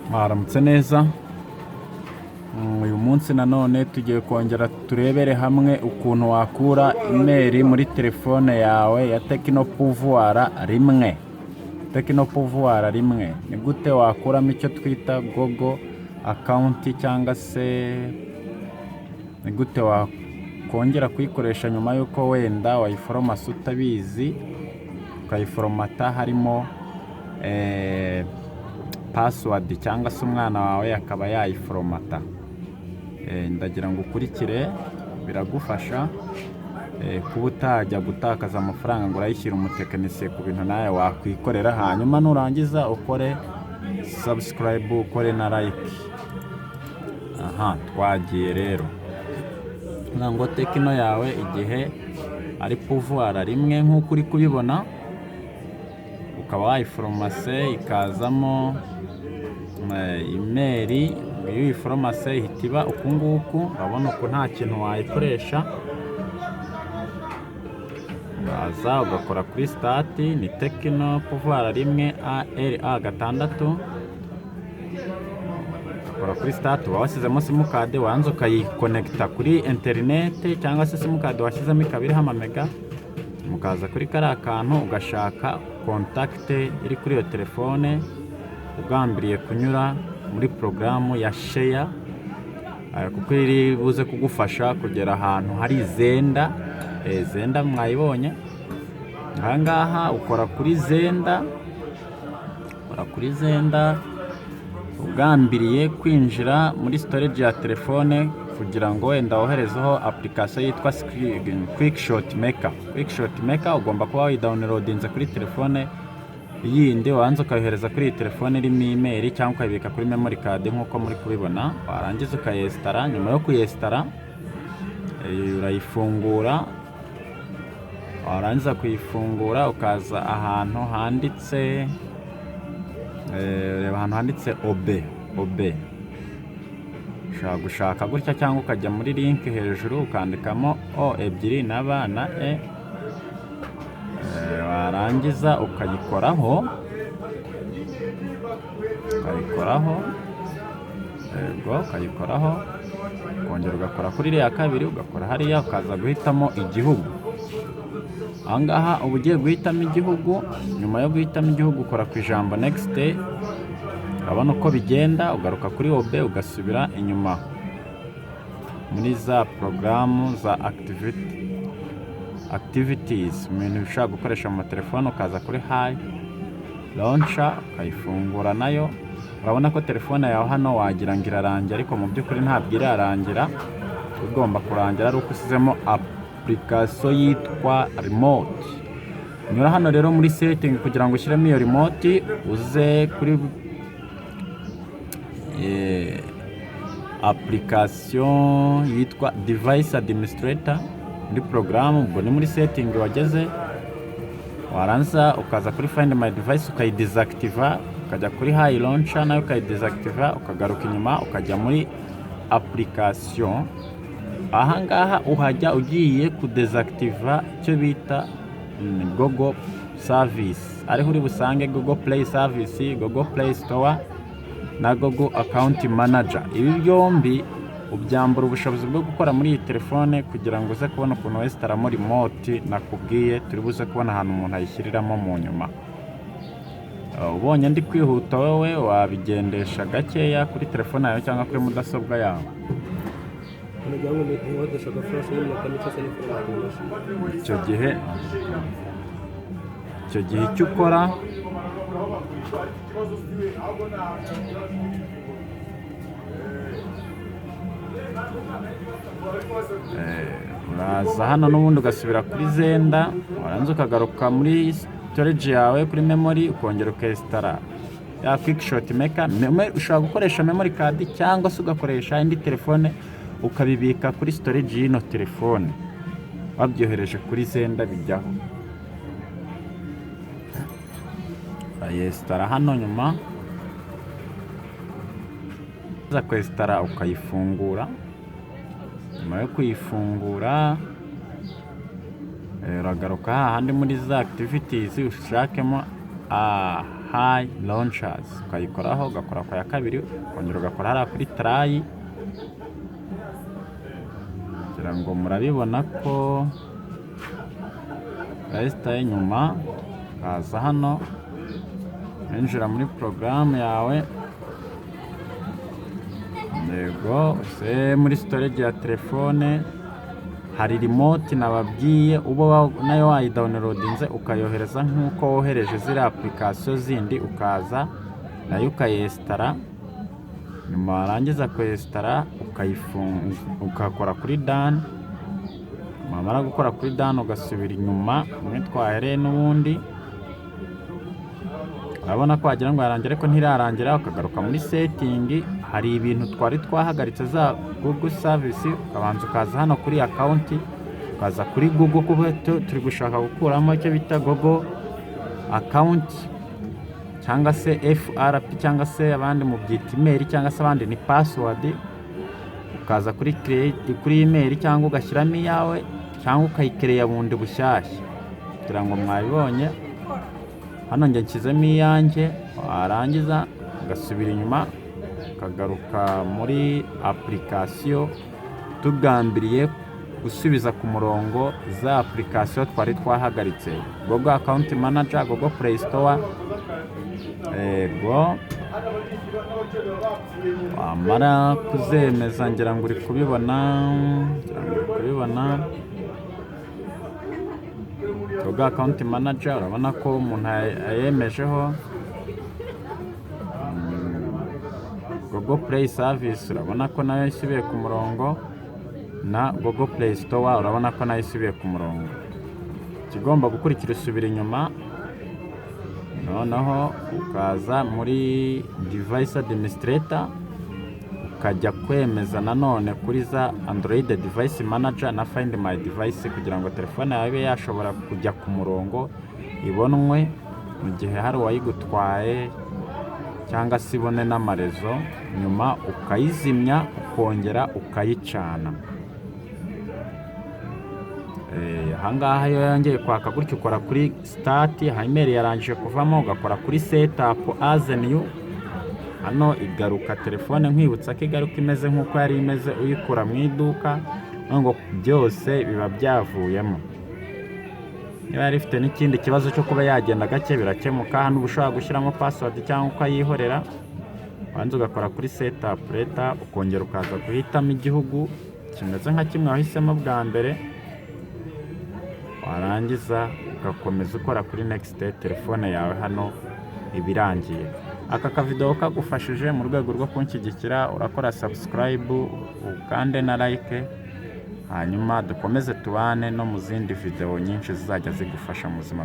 Mwaramutse neza. Uyu munsi nanone tugiye kongera turebere hamwe ukuntu wakura imeri muri telefone yawe ya Tecno Pouvoir rimwe. Tecno Pouvoir rimwe. Ni gute wakuramo icyo twita Google account cyangwa se ni gute wakongera kuyikoresha nyuma yuko wenda wayiforomase utabizi, ukayiforomata harimo password cyangwa se umwana wawe akaba yayiforomata. Ndagira ngo ukurikire, biragufasha kuba utajya gutakaza amafaranga ngo urayishyira umutekinisiye ku bintu nawe wakwikorera, hanyuma nurangiza ukore subscribe, ukore na like. Twagiye rero. Ngo Tecno yawe igihe ari Pouvoir rimwe nk'uko uri kubibona, ukaba wayiforomase ikazamo imeri. Iyo uyiforomase ihita iba uku nguku, urabona uku nta kintu wayikoresha. Uraza ugakora kuri start, ni Tecno Pouvoir rimwe ALA6. Ugakora kuri start, uba washyizemo simukadi, wanze ukayikonekita kuri interineti cyangwa se simukadi washyizemo ikaba iriho amamega. Mukaza kuri kariya kantu ugashaka kontakite iri kuri iyo telefone, ugambiriye kunyura muri porogaramu ya share, kuko iri buze kugufasha kugera ahantu hari Zenda. Zenda mwayibonye. Ahangaha ukora kuri Zenda, ugambiriye kwinjira muri storage ya telefone kugira ngo wenda woherezeho application yitwa Quickshot Maker. Quickshot Maker ugomba kuba wayidownloadinze kuri telefone yindi, wanze ukayohereza kuri iyi telefone irimo email cyangwa ukayibika kuri memory card nk'uko muri kubibona. Warangiza ukayesitara. Nyuma yo kuyesitara urayifungura. Warangiza kuyifungura ukaza ahantu handitse reba ahantu handitse OB. Ushaka gushaka gutya cyangwa ukajya muri link hejuru ukandikamo O ebyiri na B na E. Warangiza ukayikoraho, ukongera ugakora kuri iriya kabiri, ugakora hariya, ukaza guhitamo igihugu. Ahangaha uba ugiye guhitamo igihugu. Nyuma yo guhitamo igihugu ukora ku ijambo next. Urabona uko bigenda, ugaruka kuri OB ugasubira inyuma muri za porogaramu za activities, mu bintu ushaka gukoresha mu telefone. Ukaza kuri Hi Launcher ukayifungura nayo. Urabona ko telefone yawe hano wagira ngo irarangira, ariko mu by'ukuri ntabwo irarangira. Ugomba kurangira ari uko usizemo application yitwa remote. Nyura hano rero muri setting kugira ngo ushyiremo iyo remote, uze kuri application yitwa device administrator muri porogaramu. Ubwo ni muri setting wageze. Warangiza ukaza kuri find my device ukayidesactiva, ukajya kuri Hi Launcher nayo ukayidesactiva, ukagaruka inyuma ukajya muri application. Ahangaha uhajya ugiye kudesactiva icyo bita Google Service, ariho uri busange Google Play Service, Google Play Store na Google Account Manager. Ibi byombi ubyambura ubushobozi bwo gukora muri iyi telefone kugira ngo uze kubona ukuntu wesitaramo remote nakubwiye. Turi buze kubona ahantu umuntu ayishyiriramo mu nyuma. Ubonye ndi kwihuta, wowe wabigendesha gakeya kuri telefone yawe cyangwa kuri mudasobwa yawe. Icyo gihe icyo ukora, uraza hano n'ubundi ugasubira kuri Zenda. Warangiza ukagaruka muri storage yawe kuri memory, ukongera ukesitara ya Quickshot Maker. Ushobora gukoresha memory card cyangwa se ugakoresha indi telefone ukabibika kuri storage y'ino telefone. Wabyohereje kuri Zenda bijyaho. Ayesitara hano. Nyuma uza kwesitara ukayifungura. Nyuma yo kuyifungura uragaruka hahandi muri za activities ushakemo high launchers, ukayikoraho ugakora ku ya kabiri, ukongera ugakora hariya kuri try. kugira ngo murabibona ko resitaye nyuma ukaza hano winjira muri porogaramu yawe. Yego use muri storage ya telefone hari remote nababwiye uba nayo wayidawunirodinze ukayohereza nk'uko wohereje ziriya application zindi, ukaza nayo ukayesitara. nyuma warangiza kuyesitara ukakora kuri done. wamara gukora kuri done ugasubira inyuma umwe twahereye n'ubundi. urabona ko wagira ngo yarangira ariko ntirarangira, ukagaruka muri setting. hari ibintu twari twahagaritse za Google service, ukabanza ukaza hano kuri account, ukaza kuri Google kuba turi gushaka gukuramo icyo bita Google account cyangwa se FRP cyangwa se abandi mu byita email cyangwa se abandi ni password. ukaza kuri create kuri email cyangwa ugashyiramo iyawe cyangwa ukayikereya bundi bushyashya kugira ngo mwabibonye. hano njye nshyizemo iyanjye, warangiza ugasubira inyuma ukagaruka muri application. tugambiriye gusubiza ku murongo za application twari twahagaritse, Google account manager, Google Play Store. Ego wamara kuzemeza ngira ngo uri kubibona, Google account manager urabona ko umuntu ayemejeho. Google Play Service urabona ko nayo isubiye ku murongo, na Google Play Store urabona ko nayo isubiye ku murongo. Kigomba gukurikira usubira inyuma, noneho ukaza muri device administrator, ukajya kwemeza nanone kuri za Android device manager na Find My Device kugira ngo telefone yawe ibe yashobora kujya ku murongo, ibonwe mu gihe hari uwayigutwaye cyangwa se ibone n'amarezo. nyuma ukayizimya ukongera ukayicana. ahangaha iyo yongeye kwaka gutyo ukora kuri start, email yarangije kuvamo ugakora kuri setup as new. hano igaruka telefone nkwibutsa ko igaruka imeze nk'uko yari imeze uyikura mu iduka, ngo byose biba byavuyemo. niba yari ifite n'ikindi kibazo cyo kuba yagenda gake birakemuka. hano ushobora gushyiramo password cyangwa ukayihorera, wanze ugakora kuri setup leta, ukongera ukaza guhitamo igihugu kimeze nka kimwe wahisemo bwa mbere, warangiza ugakomeza ukora kuri next telefone yawe. hano ibirangiye. aka kavideo kagufashije mu rwego rwo kunshyigikira, urakora subscribe ukande na like, hanyuma dukomeze tubane no mu zindi video nyinshi zizajya zigufasha mu buzima.